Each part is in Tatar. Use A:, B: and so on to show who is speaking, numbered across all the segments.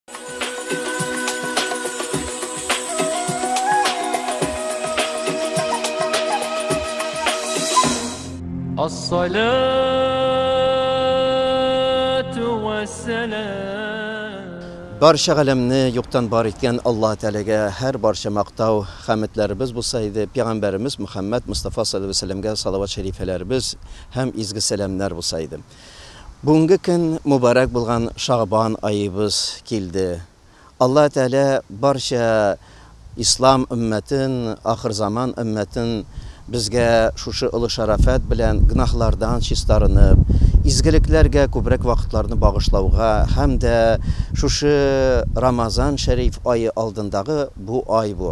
A: As-salatu vesselam.
B: Barcha alemni yo'qdan bor etgan Alloh taolaga har barcha maqtov, hamdlarimiz bo'lsaydi, payg'ambarimiz Muhammad Mustafa sallallohu alayhi vasallamga salovat sharifalarimiz ham izgi salamlar bo'lsaydi. Bugungi kun muborak bo'lgan Sha'ban oyimiz keldi. Alloh taolo barcha islom ummatin, oxir zamon ummatin bizga shu ulug' sharafat bilan gunohlardan chistarinib, izgiliklarga ko'proq vaqtlarni bag'ishlauga hamda shu Ramazon sharif oyi oldindagi bu oy bu.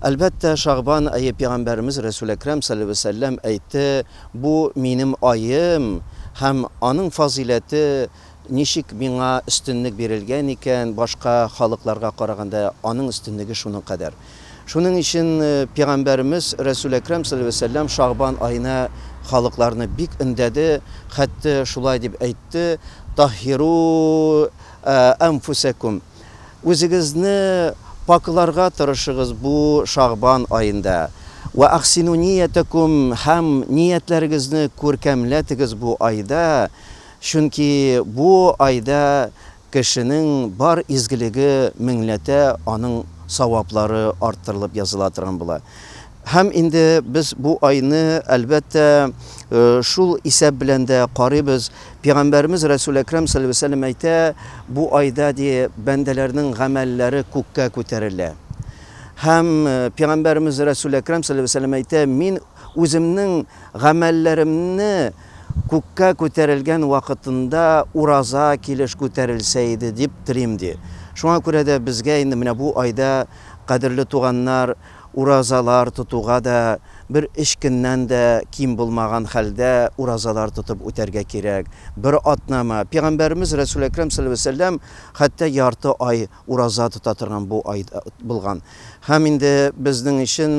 B: Albatta Sha'ban oyi payg'ambarimiz Rasul akram sallallohu alayhi vasallam aytdi, bu mening oyim, ham onun fazilati nishik menga ustunlik berilgan ekan, boshqa xalqlarga qaraganda onun ustunligi shuning qadar. Shuning uchun payg'ambarimiz Rasul akram sallallohu alayhi vasallam Sha'ban oyina xalqlarni bik indadi, hatto shulay deb aytdi: "Tahhiru anfusakum." O'zingizni poklarga tirishig'iz bu Sha'ban oyinda. Va ahsinu niyatakum, ham niyatlaringizni ko'rkamlatigiz bu oyda. Chunki bu oyda kishining bor izgiligi minglata onun savoblari orttirilib yoziladigan bo'ladi. Ham endi biz bu oyni albatta shu isab bilan da qaraymiz. Payg'ambarimiz Rasul akram sallallohu alayhi vasallam aytdi, bu oyda de bandalarning amallari ko'kka ko'tariladi. Ham payg'ambarimiz Rasul akram sallallohu alayhi vasallam aytdi, men o'zimning amallarimni ko'kka ko'tarilgan vaqtida uraza kelish ko'tarilsaydi deb tirimdi. Shunga ko'ra da bizga endi mana bu oyda qadrli tuganlar urazalar tutuga da bir ishkindan da kim bo'lmagan holda urazalar tutib o'targa kerak. Bir otnama payg'ambarimiz Rasul akram sallallohu alayhi vasallam hatto yarti oy uraza tutatirgan bu oy bo'lgan. Ham endi bizning uchun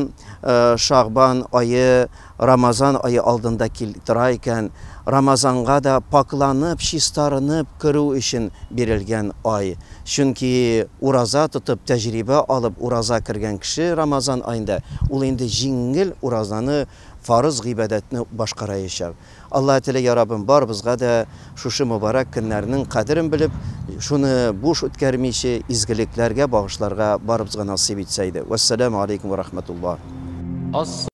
B: Sha'ban oyi Ramazon oyi oldinda keltirar ekan, Ramazonga da poklanib, shistarinib kiruv uchun berilgan oy. Chunki uraza tutib tajriba olib uraza kirgan kishi Ramazon oyida ul endi jingil urazani farz ibodatni boshqarayashar. Alloh taolo ya Rabbim bor bizga da shu muborak kunlarning qadrini bilib, shuni bo'sh o'tkazmishi izgiliklarga, bag'ishlarga bor bizga nasib etsaydi. Vassalomu alaykum va rahmatulloh.